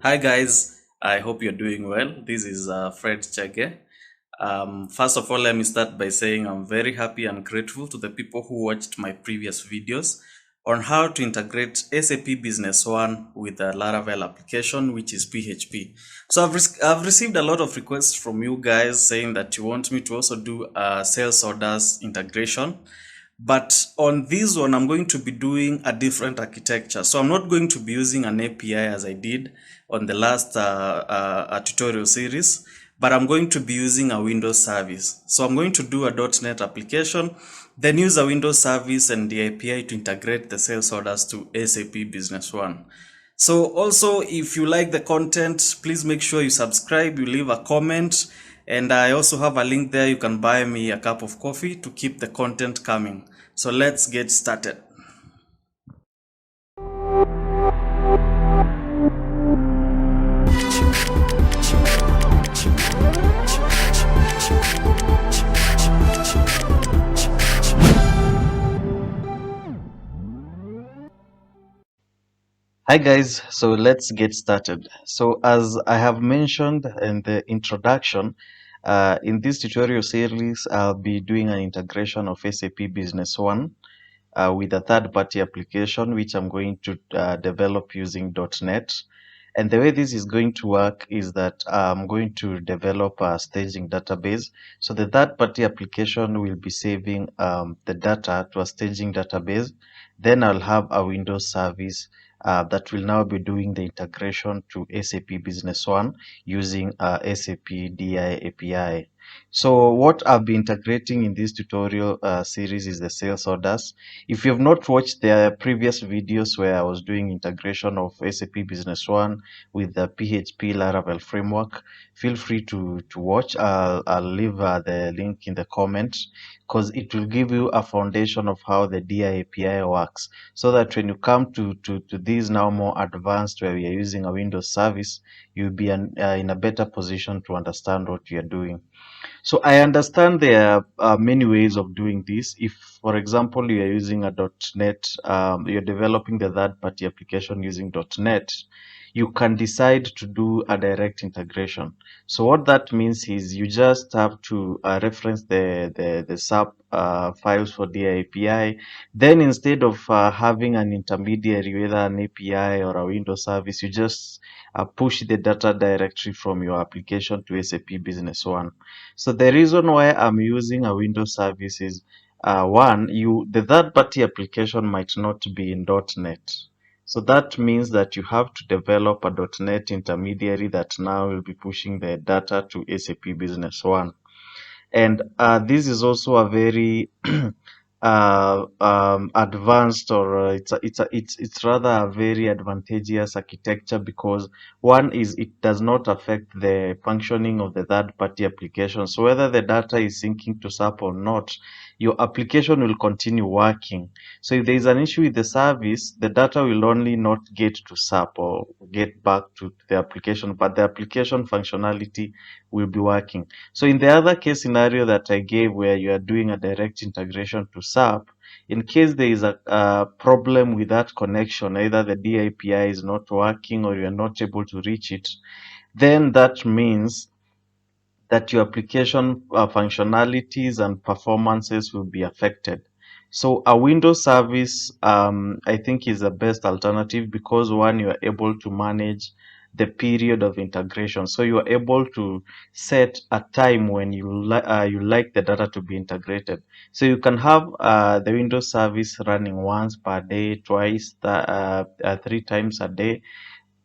Hi guys, I hope you're doing well. This is Fred Chege. First of all, let me start by saying I'm very happy and grateful to the people who watched my previous videos on how to integrate SAP Business One with the Laravel application, which is PHP. So I've received a lot of requests from you guys saying that you want me to also do a sales orders integration. But on this one, I'm going to be doing a different architecture. So I'm not going to be using an API as I did on the last tutorial series, but I'm going to be using a Windows service. So I'm going to do a .NET application, then use a Windows service and the API to integrate the sales orders to SAP Business One. So also, if you like the content, please make sure you subscribe, you leave a comment, and I also have a link there. You can buy me a cup of coffee to keep the content coming. So let's get started. Hi guys, so let's get started. So as I have mentioned in the introduction, in this tutorial series, I'll be doing an integration of SAP Business One with a third-party application, which I'm going to develop using .NET. And the way this is going to work is that I'm going to develop a staging database. So the third-party application will be saving the data to a staging database. Then I'll have a Windows service that will now be doing the integration to SAP Business One using SAP DI API. So what I'll be integrating in this tutorial series is the sales orders. If you have not watched the previous videos where I was doing integration of SAP Business One with the PHP Laravel framework, feel free to watch. I'll leave the link in the comments because it will give you a foundation of how the DI API works, so that when you come to these now more advanced where we are using a Windows service, you'll be in a better position to understand what you are doing. So I understand there are many ways of doing this. If, for example, you are using a .NET, you're developing the third-party application using .NET, you can decide to do a direct integration. So what that means is you just have to reference the SAP files for the API. Then instead of having an intermediary, whether an API or a Windows service, you just push the data directly from your application to SAP Business One. So the reason why I'm using a Windows service is one, the third-party application might not be in .NET. So that means that you have to develop a .NET intermediary that now will be pushing the data to SAP Business One. And this is also a very advanced, or it's rather a very advantageous architecture, because one is it does not affect the functioning of the third party application. So whether the data is syncing to SAP or not, your application will continue working. So if there is an issue with the service, the data will only not get to SAP or get back to the application, but the application functionality will be working. So in the other case scenario that I gave, where you are doing a direct integration to SAP, in case there is a problem with that connection, either the DAPI is not working or you are not able to reach it, then that means that your application functionalities and performances will be affected. So a Windows service, I think, is the best alternative, because one, you are able to manage the period of integration. So you are able to set a time when you like the data to be integrated. So you can have the Windows service running once per day, twice, 3 times a day,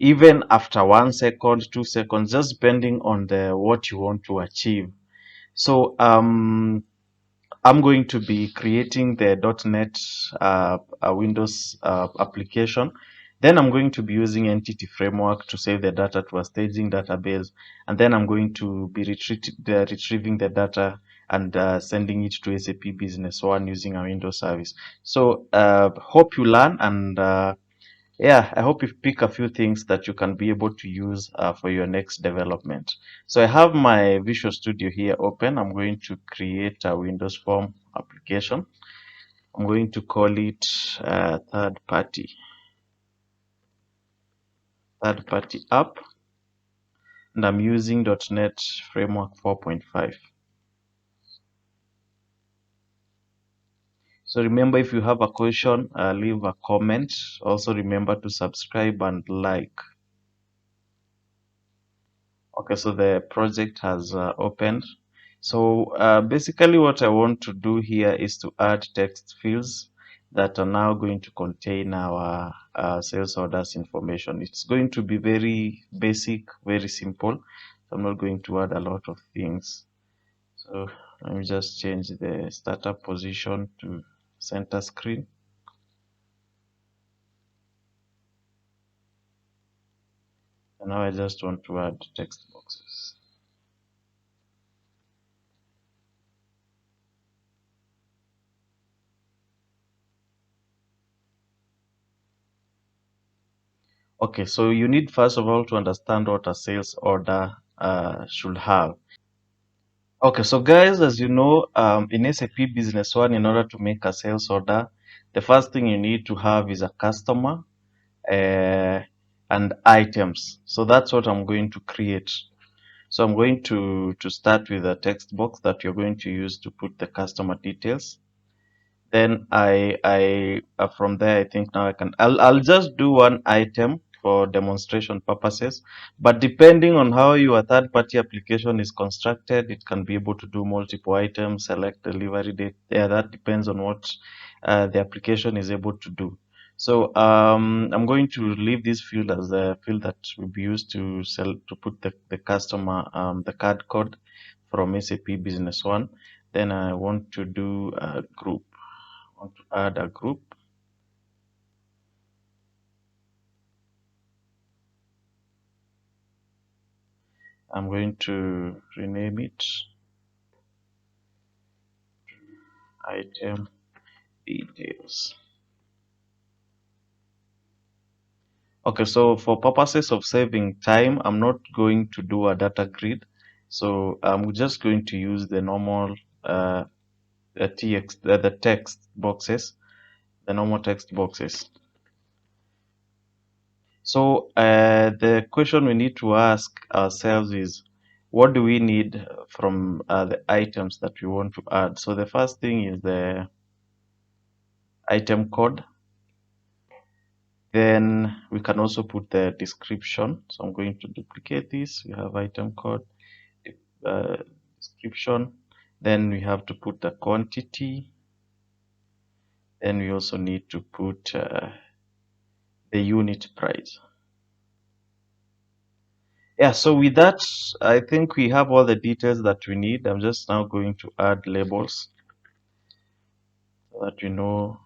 even after 1 second, 2 seconds, just depending on the what you want to achieve. So I'm going to be creating the .NET Windows application. Then I'm going to be using Entity Framework to save the data to a staging database, and then I'm going to be retrieving the data and sending it to SAP Business One using a Windows service. So hope you learn, and yeah, I hope you pick a few things that you can be able to use for your next development. So I have my Visual Studio here open. I'm going to create a Windows Form application. I'm going to call it third party. third party app, and I'm using .NET Framework 4.5. So remember, if you have a question, leave a comment. Also remember to subscribe and like. Okay, so the project has opened. So basically what I want to do here is to add text fields that are now going to contain our sales orders information. It's going to be very basic, very simple. So I'm not going to add a lot of things. So let me just change the startup position to center screen. And now I just want to add text boxes. Okay, so you need first of all to understand what a sales order should have. Okay, so guys, as you know, in SAP Business One, in order to make a sales order, the first thing you need to have is a customer uh, and items. So that's what I'm going to create. So I'm going to start with a text box that you're going to use to put the customer details. Then from there, I think now I'll just do one item for demonstration purposes, but depending on how your third party application is constructed, it can be able to do multiple items, select delivery date. Yeah, that depends on what the application is able to do. So I'm going to leave this field as the field that will be used to put the customer the card code from SAP Business One. Then I want to do a group. Want to add a group. I'm going to rename it item details. Okay, so for purposes of saving time, I'm not going to do a data grid. So I'm just going to use the normal the text boxes, the normal text boxes. So the question we need to ask ourselves is, what do we need from the items that we want to add? So the first thing is the item code. Then we can also put the description. So I'm going to duplicate this. We have item code, uh, description. Then we have to put the quantity. Then we also need to put the unit price. Yeah, so with that, I think we have all the details that we need. I'm just now going to add labels so that we know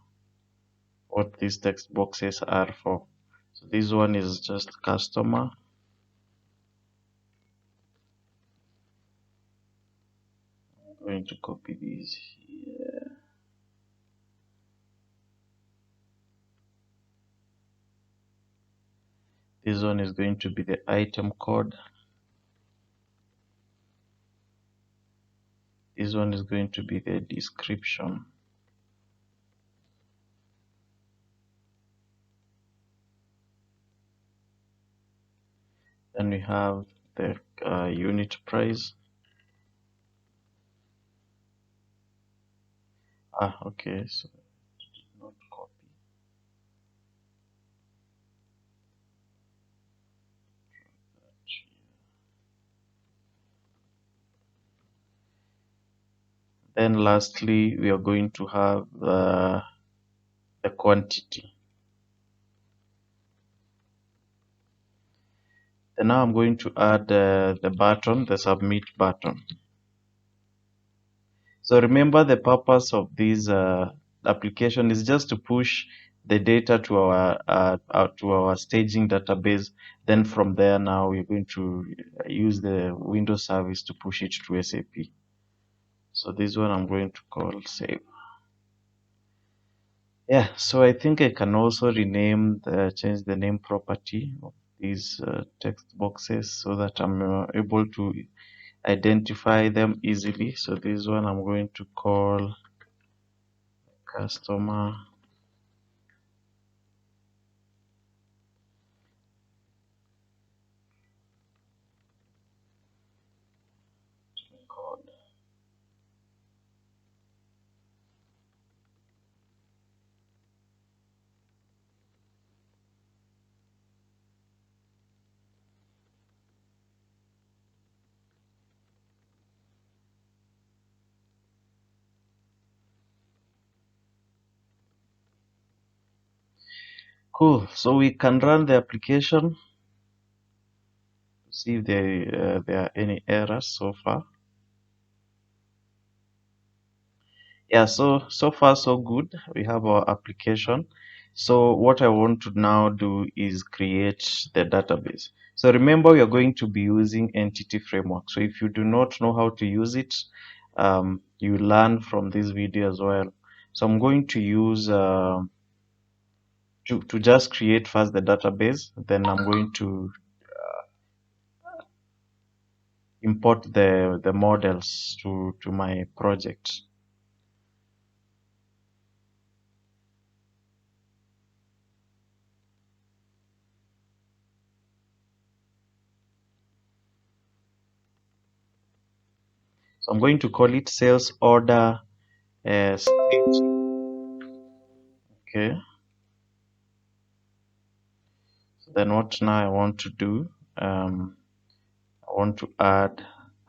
what these text boxes are for. So this one is just customer. I'm going to copy these here. This one is going to be the item code. This one is going to be the description. Then we have the unit price. Okay, so not copy. Then lastly, we are going to have the quantity. And now I'm going to add the button, the submit button. So remember, the purpose of this application is just to push the data to our staging database. Then from there, now we're going to use the Windows service to push it to SAP. So this one I'm going to call save. Yeah, so I think I can also change the name property of these text boxes so that I'm able to identify them easily. So this one I'm going to call customer code. Cool. So we can run the application to see if there are any errors so far. Yeah, so far so good. We have our application. So what I want to now do is create the database. So remember, we are going to be using entity framework. So if you do not know how to use it, you learn from this video as well. So I'm going to use to just create first the database. Then I'm going to import the models to my project. So I'm going to call it sales order stage. Okay. So then what now I want to do? I want to add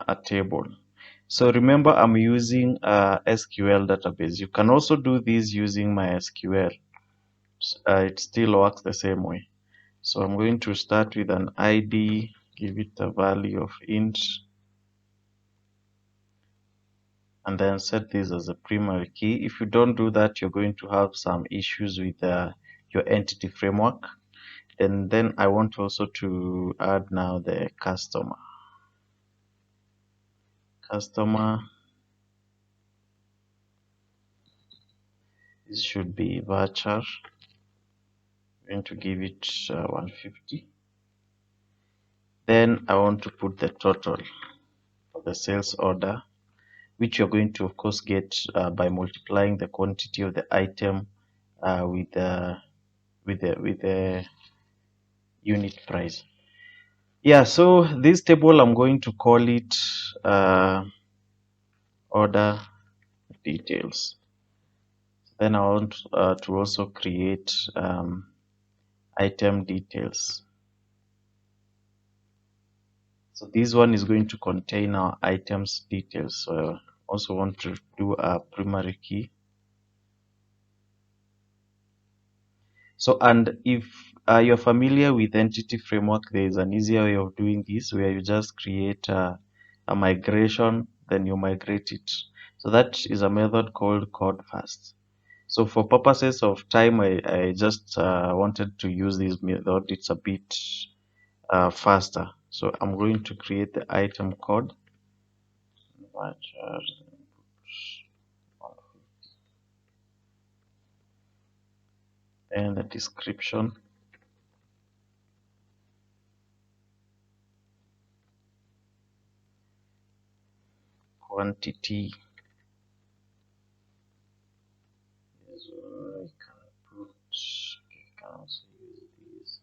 a table. So remember, I'm using SQL database. You can also do this using MySQL. It still works the same way. So I'm going to start with an ID, give it a value of int, and then set this as a primary key. If you don't do that, you're going to have some issues with your entity framework. And then I want also to add now the customer. Customer, this should be voucher. I'm going to give it 150. Then I want to put the total for the sales order, which you're going to, of course, get by multiplying the quantity of the item with the unit price. Yeah, so this table I'm going to call it order details. Then I want to also create item details. So this one is going to contain our items details. So I also want to do a primary key. So, and if you're familiar with entity framework, there is an easier way of doing this where you just create a migration, then you migrate it. So that is a method called code first. So for purposes of time, I just wanted to use this method. It's a bit faster. So I'm going to create the item code. And the description. Quantity. I can put, okay, can also use these.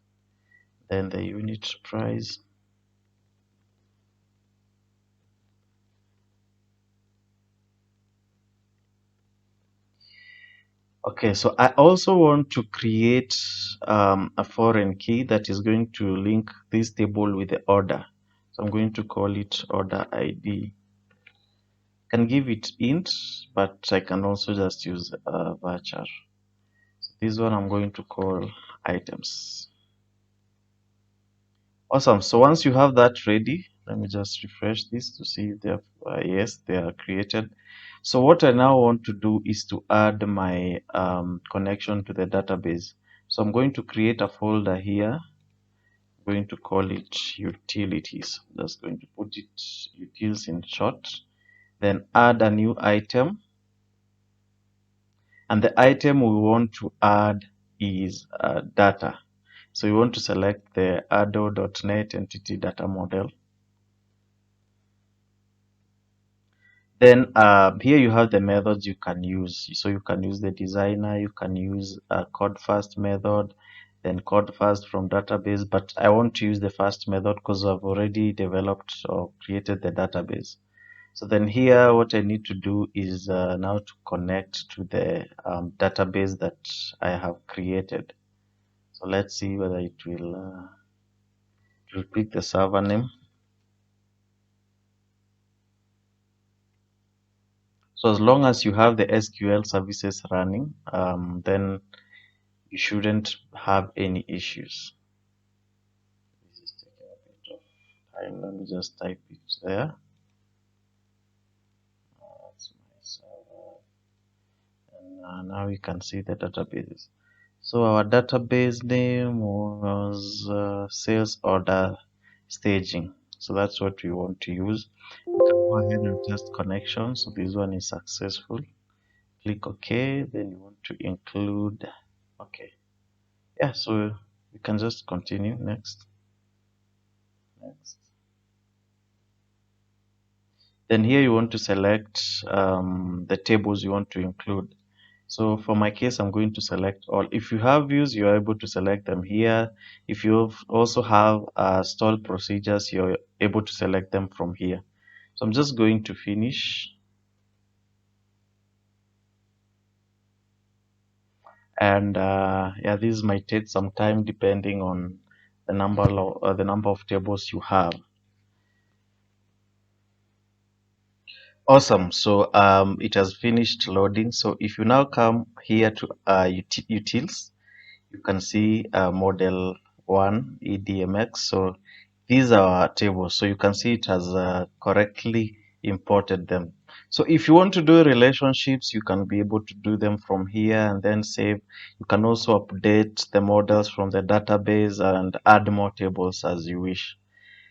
Then the unit price. Okay, so I also want to create a foreign key that is going to link this table with the order. So I'm going to call it order ID. Can give it int, but I can also just use a voucher. So this one I'm going to call items. Awesome. So once you have that ready, let me just refresh this to see if they have, yes, they are created. So what I now want to do is to add my connection to the database. So I'm going to create a folder here. I'm going to call it utilities. Just going to put it utils in short. Then add a new item. And the item we want to add is data. So we want to select the ado.net entity data model. Then here you have the methods you can use. So you can use the designer, you can use a code first method, then code first from database. But I want to use the first method because I've already developed or created the database. So then here, what I need to do is now to connect to the database that I have created. So let's see whether it will pick the server name. So as long as you have the SQL services running, then you shouldn't have any issues. This is taking a bit of time. Let me just type it there. That's my server. And now we can see the databases. So our database name was sales order staging. So that's what we want to use. You can go ahead and test connection. So this one is successful. Click OK. Then you want to include. Okay. Yeah. So we can just continue. Next. Next. Then here you want to select the tables you want to include. So for my case, I'm going to select all. If you have views, you're able to select them here. If you also have stored procedures, you're able to select them from here. So I'm just going to finish. And yeah, this might take some time depending on the number of tables you have. Awesome. So it has finished loading. So if you now come here to utils, you can see model 1 EDMX. So these are our tables. So you can see it has correctly imported them. So if you want to do relationships, you can be able to do them from here and then save. You can also update the models from the database and add more tables as you wish.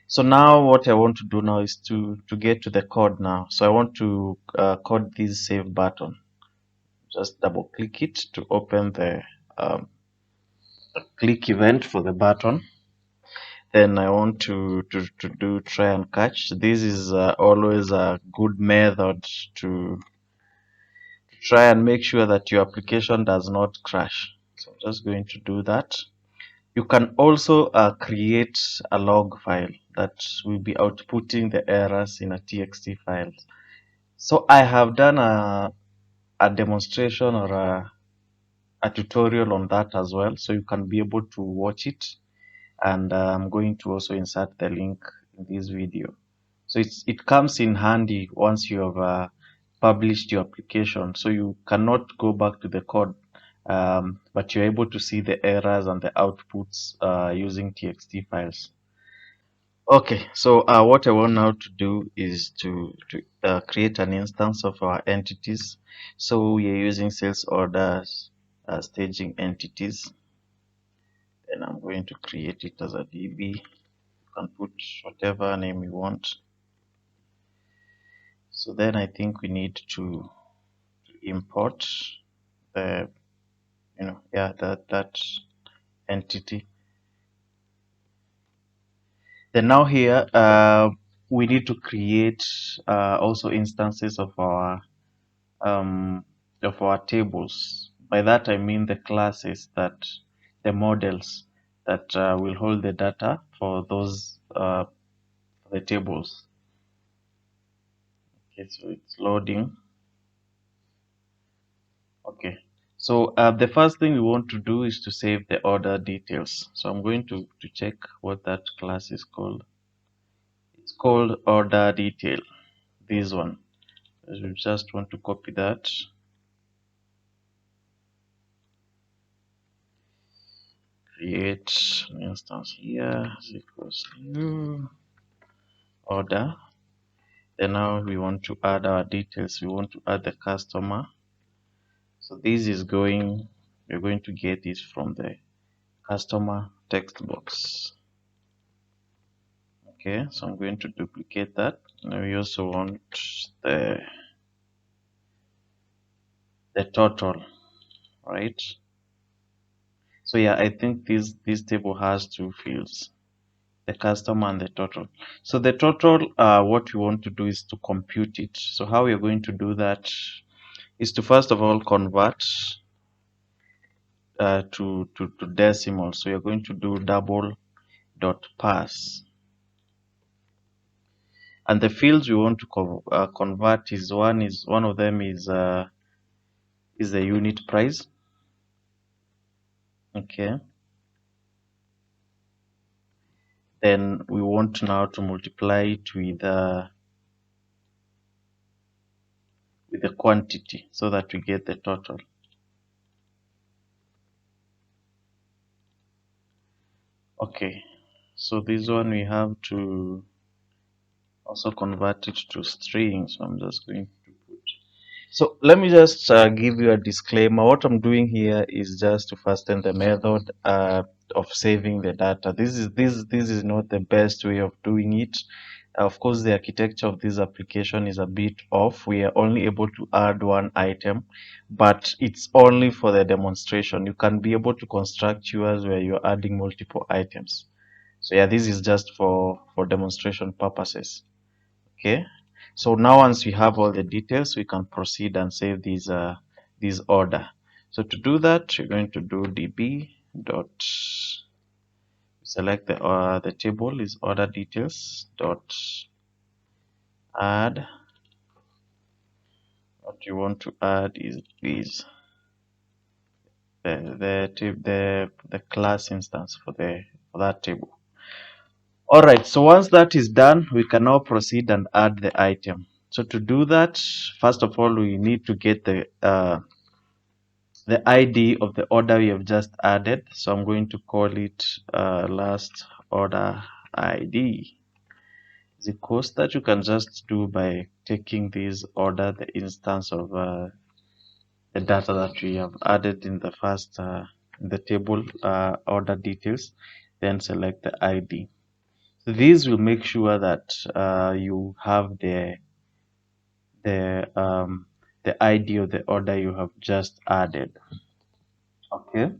So now what I want to do now is to get to the code now. So I want to code this save button. Just double click it to open the click event for the button. Then I want to do try and catch. This is always a good method to try and make sure that your application does not crash. So I'm just going to do that. You can also create a log file that will be outputting the errors in a txt file. So I have done a demonstration or a tutorial on that as well. So you can be able to watch it, and I'm going to also insert the link in this video. So it comes in handy once you have published your application. So you cannot go back to the code, but you're able to see the errors and the outputs using txt files. Okay, so what I want now to do is to create an instance of our entities. So we are using sales orders staging entities. Then I'm going to create it as a DB. You can put whatever name you want. So then I think we need to import the that entity. Then now here we need to create also instances um, of our tables. By that I mean the classes that the models that will hold the data for those the tables. Okay, so it's loading. Okay, so the first thing we want to do is to save the order details. So I'm going to check what that class is called. It's called order detail, this one. We just want to copy that. Create an instance here is equals new order. Then now we want to add our details. We want to add the customer. So this is we're going to get this from the customer text box. Okay, so I'm going to duplicate that. Now we also want the total, right? So yeah, I think this table has two fields, the customer and the total. So the total, what we want to do is to compute it. So how we are going to do that is to first of all convert to decimal. So you're going to do double dot pass. And the fields we want to convert is one of them is the unit price. Okay. Then we want now to multiply it with the quantity so that we get the total. Okay, so this one we have to also convert it to string. So I'm just going to put. So let me just give you a disclaimer. What I'm doing here is just to fasten the method of saving the data. This is not the best way of doing it. Of course, the architecture of this application is a bit off. We are only able to add one item, but it's only for the demonstration. You can be able to construct yours where you're adding multiple items. So yeah, this is just for demonstration purposes. Okay. So now once we have all the details, we can proceed and save this order. So to do that, you're going to do db dot select the table is order details dot add. What you want to add is the class instance for that table. All right, so once that is done, we can now proceed and add the item. So to do that, first of all, we need to get the ID of the order we have just added. So I'm going to call it last order ID. The cost that you can just do by taking this order, the instance of the data that we have added in the first in the table order details, then select the ID. So these will make sure that you have the um, the ID of the order you have just added. Okay.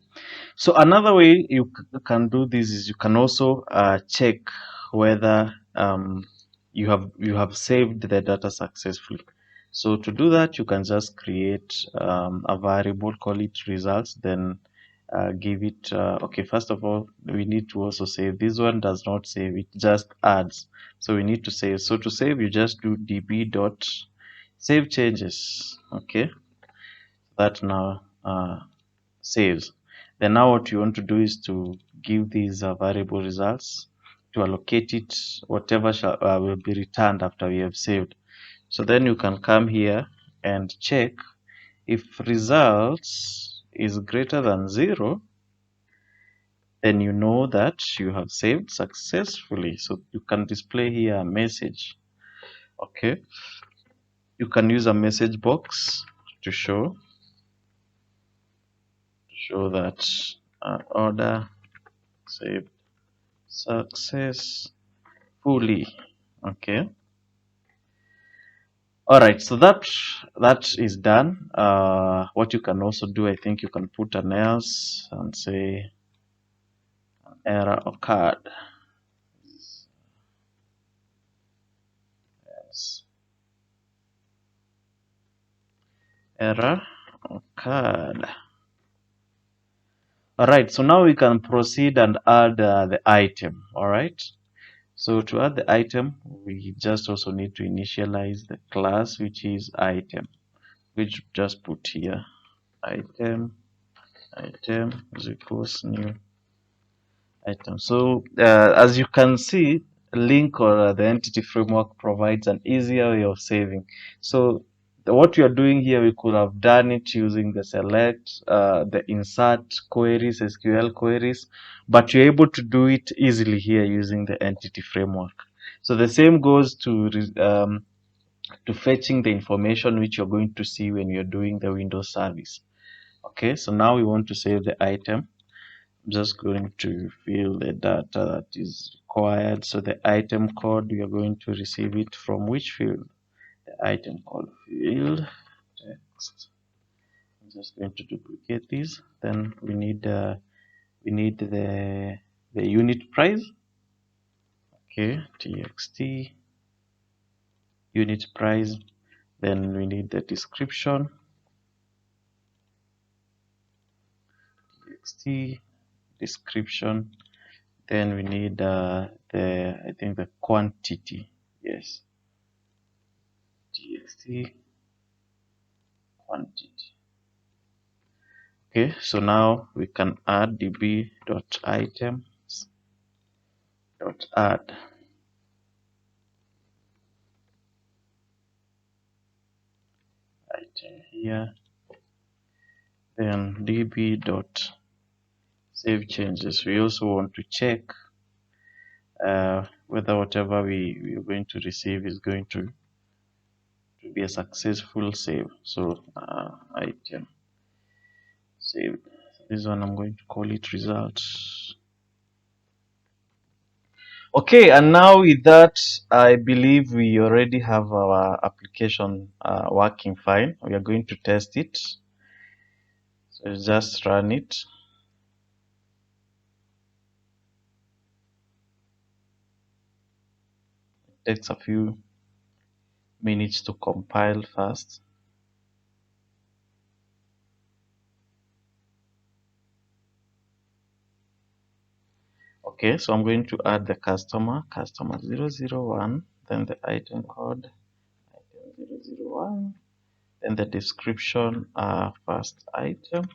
So another way you can do this is you can also check whether you have saved the data successfully. So to do that, you can just create a variable, call it results, then give it. Okay, first of all, we need to also save. This one does not save; it just adds. So we need to save. So to save, you just do db dot save changes. Okay, that now saves. Then now what you want to do is to give these variable results to allocate it whatever will be returned after we have saved. So then you can come here and check if results is greater than 0, then you know that you have saved successfully. So you can display here a message. Okay, you can use a message box to show that order saved successfully. Okay. All right. So that is done. What you can also do, I think you can put an else and say error occurred. Yes. Error occurred. All right. So now we can proceed and add the item. All right. So to add the item, we just also need to initialize the class, which is item, which just put here item is equals new item. So as you can see, link or the entity framework provides an easier way of saving. So what we are doing here, we could have done it using the select, the insert queries, SQL queries, but you're able to do it easily here using the entity framework. So the same goes to fetching the information which you're going to see when you're doing the Windows service. Okay, so now we want to save the item. I'm just going to fill the data that is required. So the item code, we are going to receive it from which field? The item code field text. I'm just going to duplicate this. Then we need the unit price. Okay, txt unit price. Then we need the description. Txt description. Then we need the I think the quantity. Yes. quantity. Okay, so now we can add db.items dot add item here, then db dot save changes. We also want to check whether whatever we are going to receive is going to be a successful save. So item saved. This one I'm going to call it results. Okay, and now with that, I believe we already have our application working fine. We are going to test it. So just run it. It takes a few minutes to compile first. Okay, so I'm going to add the customer 001, then the item code item 001, then the description first item,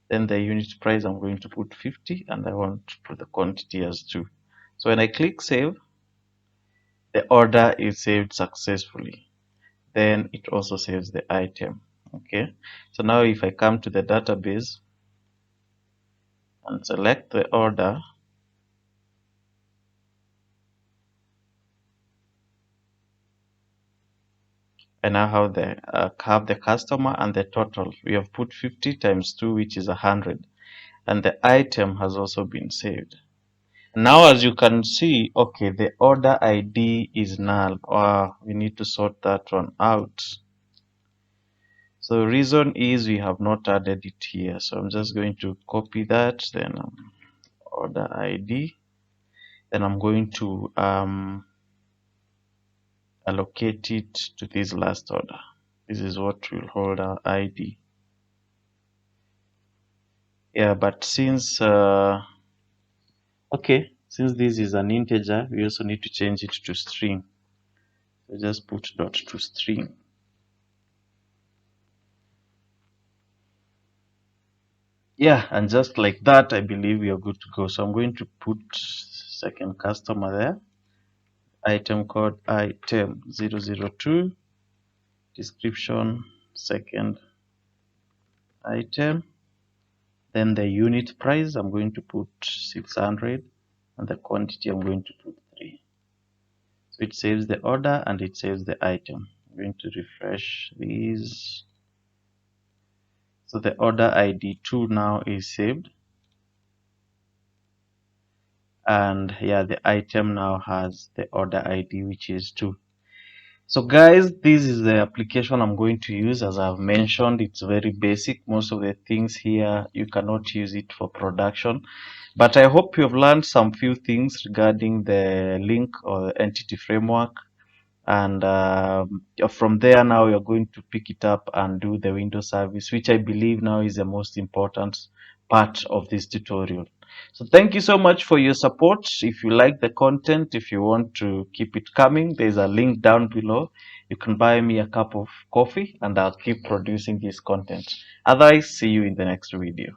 then the unit price I'm going to put 50, and I want to put the quantity as 2. So when I click save, the order is saved successfully. Then it also saves the item. Okay, so now if I come to the database and select the order, I now have the customer and the total. We have put 50 times 2, which is 100, and the item has also been saved. Now, as you can see, okay, the order ID is null. We need to sort that one out. So the reason is we have not added it here. So I'm just going to copy that, then order ID. Then I'm going to allocate it to this last order. This is what will hold our ID. Yeah, but since okay, since this is an integer, we also need to change it to string. So just put dot to string. Yeah, and just like that, I believe we are good to go. So I'm going to put second customer there. Item code item 002, description second item, then the unit price I'm going to put 600, and the quantity I'm going to put 3. So it saves the order and it saves the item. I'm going to refresh these. So the order ID 2 now is saved, and yeah, the item now has the order ID, which is 2. So guys, this is the application I'm going to use. As I've mentioned, it's very basic. Most of the things here, you cannot use it for production. But I hope you've learned some few things regarding the link or the entity framework. And from there now you're going to pick it up and do the Windows service, which I believe now is the most important part of this tutorial. So thank you so much for your support. If you like the content, if you want to keep it coming, there's a link down below. You can buy me a cup of coffee and I'll keep producing this content. Otherwise, see you in the next video.